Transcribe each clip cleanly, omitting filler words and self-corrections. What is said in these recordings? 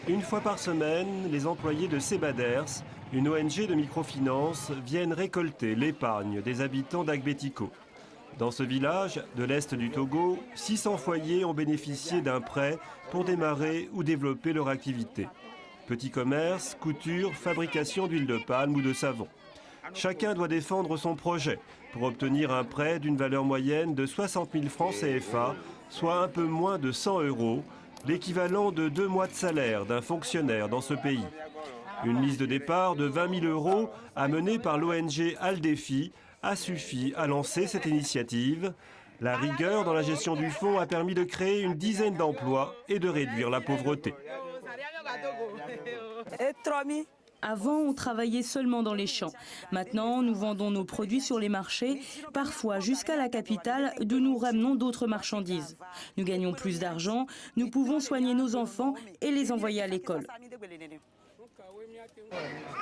Une fois par semaine, les employés de Sebaders, une ONG de microfinance, viennent récolter l'épargne des habitants d'Agbetiko. Dans ce village de l'Est du Togo, 600 foyers ont bénéficié d'un prêt pour démarrer ou développer leur activité. Petit commerce, couture, fabrication d'huile de palme ou de savon. Chacun doit défendre son projet pour obtenir un prêt d'une valeur moyenne de 60 000 francs CFA, soit un peu moins de 100 €, l'équivalent de 2 mois de salaire d'un fonctionnaire dans ce pays. Une mise de départ de 20 000 € amenée par l'ONG Al-Defi a suffi à lancer cette initiative. La rigueur dans la gestion du fonds a permis de créer une dizaine d'emplois et de réduire la pauvreté. Avant, on travaillait seulement dans les champs. Maintenant, nous vendons nos produits sur les marchés, parfois jusqu'à la capitale, d'où nous ramenons d'autres marchandises. Nous gagnons plus d'argent, nous pouvons soigner nos enfants et les envoyer à l'école.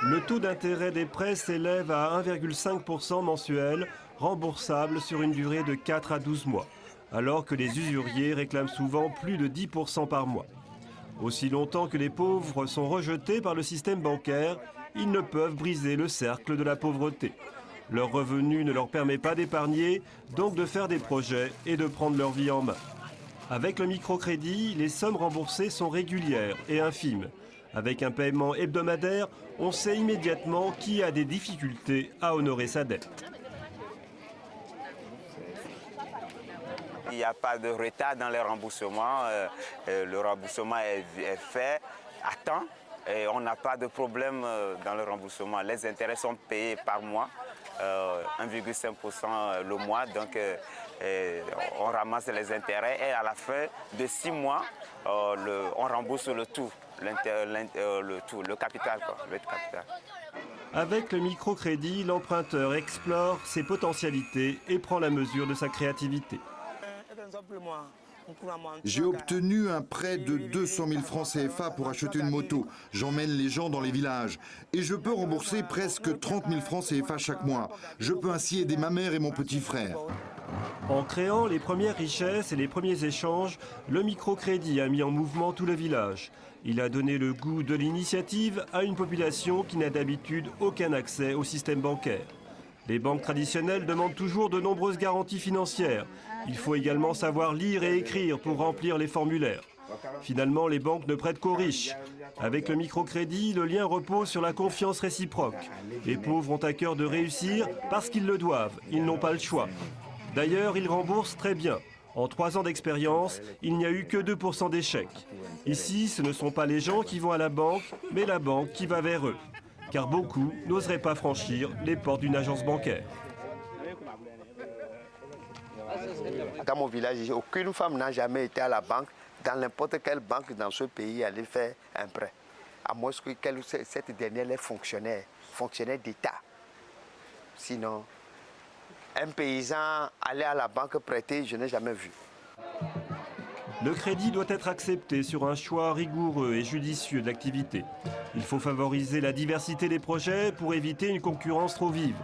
Le taux d'intérêt des prêts s'élève à 1,5% mensuel, remboursable sur une durée de 4 à 12 mois, alors que les usuriers réclament souvent plus de 10% par mois. Aussi longtemps que les pauvres sont rejetés par le système bancaire, ils ne peuvent briser le cercle de la pauvreté. Leur revenu ne leur permet pas d'épargner, donc de faire des projets et de prendre leur vie en main. Avec le microcrédit, les sommes remboursées sont régulières et infimes. Avec un paiement hebdomadaire, on sait immédiatement qui a des difficultés à honorer sa dette. Il n'y a pas de retard dans les remboursements. Le remboursement est fait à temps et on n'a pas de problème dans le remboursement. Les intérêts sont payés par mois, 1,5% le mois. Donc on ramasse les intérêts et à la fin de 6 mois, on rembourse le tout, le capital. Avec le microcrédit, l'emprunteur explore ses potentialités et prend la mesure de sa créativité. J'ai obtenu un prêt de 200 000 francs CFA pour acheter une moto. J'emmène les gens dans les villages. Et je peux rembourser presque 30 000 francs CFA chaque mois. Je peux ainsi aider ma mère et mon petit frère. En créant les premières richesses et les premiers échanges, le microcrédit a mis en mouvement tout le village. Il a donné le goût de l'initiative à une population qui n'a d'habitude aucun accès au système bancaire. Les banques traditionnelles demandent toujours de nombreuses garanties financières. Il faut également savoir lire et écrire pour remplir les formulaires. Finalement, les banques ne prêtent qu'aux riches. Avec le microcrédit, le lien repose sur la confiance réciproque. Les pauvres ont à cœur de réussir parce qu'ils le doivent, ils n'ont pas le choix. D'ailleurs, ils remboursent très bien. En 3 ans d'expérience, il n'y a eu que 2% d'échecs. Ici, ce ne sont pas les gens qui vont à la banque, mais la banque qui va vers eux. Car beaucoup n'oseraient pas franchir les portes d'une agence bancaire. Dans mon village, aucune femme n'a jamais été à la banque, dans n'importe quelle banque dans ce pays, aller faire un prêt. À moins que cette dernière est fonctionnaire d'État. Sinon, un paysan aller à la banque prêter, je n'ai jamais vu. Le crédit doit être accepté sur un choix rigoureux et judicieux de l'activité. Il faut favoriser la diversité des projets pour éviter une concurrence trop vive.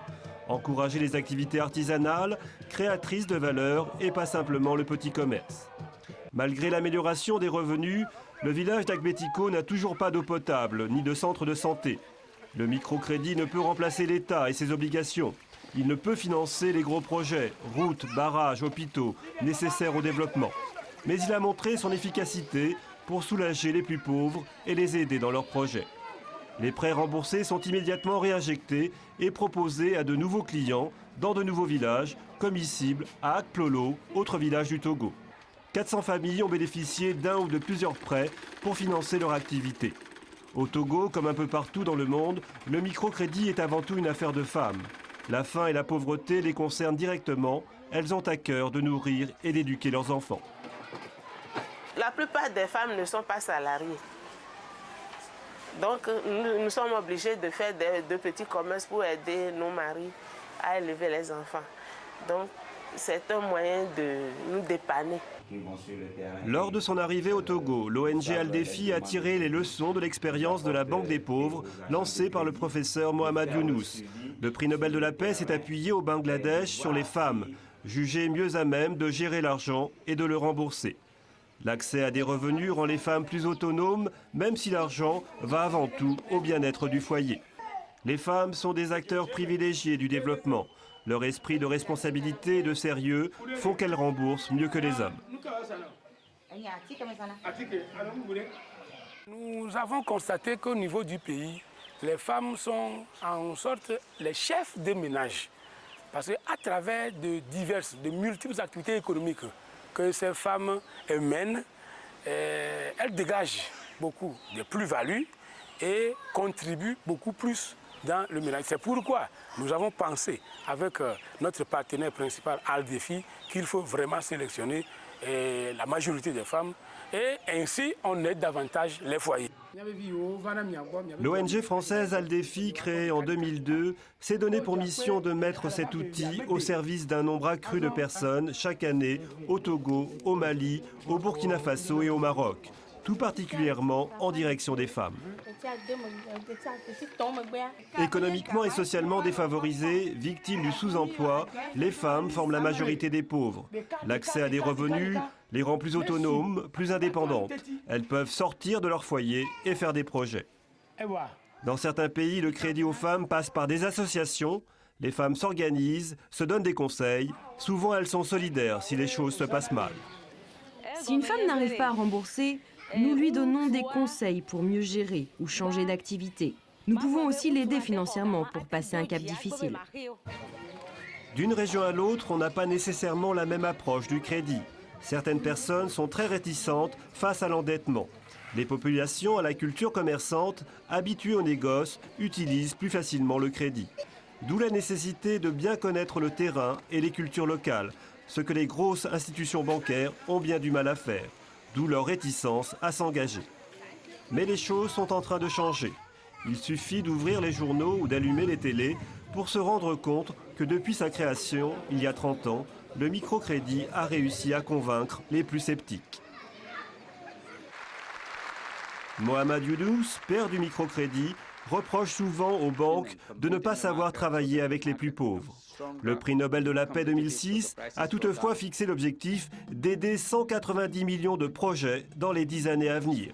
Encourager les activités artisanales, créatrices de valeur et pas simplement le petit commerce. Malgré l'amélioration des revenus, le village d'Agbetiko n'a toujours pas d'eau potable ni de centre de santé. Le microcrédit ne peut remplacer l'État et ses obligations. Il ne peut financer les gros projets, routes, barrages, hôpitaux, nécessaires au développement. Mais il a montré son efficacité pour soulager les plus pauvres et les aider dans leurs projets. Les prêts remboursés sont immédiatement réinjectés et proposés à de nouveaux clients dans de nouveaux villages, comme ici à Akplolo, autre village du Togo. 400 familles ont bénéficié d'un ou de plusieurs prêts pour financer leur activité. Au Togo, comme un peu partout dans le monde, le microcrédit est avant tout une affaire de femmes. La faim et la pauvreté les concernent directement. Elles ont à cœur de nourrir et d'éduquer leurs enfants. La plupart des femmes ne sont pas salariées. Donc nous sommes obligés de faire de petits commerces pour aider nos maris à élever les enfants. Donc c'est un moyen de nous dépanner. Lors de son arrivée au Togo, l'ONG Al-Defi a tiré les leçons de l'expérience de la Banque des pauvres lancée par le professeur Mohamed Younous. Le prix Nobel de la paix s'est appuyé au Bangladesh sur les femmes, jugées mieux à même de gérer l'argent et de le rembourser. L'accès à des revenus rend les femmes plus autonomes, même si l'argent va avant tout au bien-être du foyer. Les femmes sont des acteurs privilégiés du développement. Leur esprit de responsabilité et de sérieux font qu'elles remboursent mieux que les hommes. Nous avons constaté qu'au niveau du pays, les femmes sont en sorte les chefs de ménage. Parce qu'à travers de multiples activités économiques que ces femmes mènent, elles dégagent beaucoup de plus-values et contribuent beaucoup plus dans le ménage. C'est pourquoi nous avons pensé avec notre partenaire principal, Aldefi, qu'il faut vraiment sélectionner la majorité des femmes et ainsi on aide davantage les foyers. L'ONG française Aldefi, créée en 2002, s'est donné pour mission de mettre cet outil au service d'un nombre accru de personnes chaque année au Togo, au Mali, au Burkina Faso et au Maroc, tout particulièrement en direction des femmes. Économiquement et socialement défavorisées, victimes du sous-emploi, les femmes forment la majorité des pauvres. L'accès à des revenus les rend plus autonomes, plus indépendantes. Elles peuvent sortir de leur foyer et faire des projets. Dans certains pays, le crédit aux femmes passe par des associations. Les femmes s'organisent, se donnent des conseils. Souvent, elles sont solidaires si les choses se passent mal. Si une femme n'arrive pas à rembourser, nous lui donnons des conseils pour mieux gérer ou changer d'activité. Nous pouvons aussi l'aider financièrement pour passer un cap difficile. D'une région à l'autre, on n'a pas nécessairement la même approche du crédit. Certaines personnes sont très réticentes face à l'endettement. Les populations à la culture commerçante, habituées au négoce, utilisent plus facilement le crédit. D'où la nécessité de bien connaître le terrain et les cultures locales, ce que les grosses institutions bancaires ont bien du mal à faire. D'où leur réticence à s'engager. Mais les choses sont en train de changer. Il suffit d'ouvrir les journaux ou d'allumer les télés pour se rendre compte que depuis sa création, il y a 30 ans, le microcrédit a réussi à convaincre les plus sceptiques. Mohamed Younous, père du microcrédit, reproche souvent aux banques de ne pas savoir travailler avec les plus pauvres. Le prix Nobel de la paix 2006 a toutefois fixé l'objectif d'aider 190 millions de projets dans les 10 années à venir.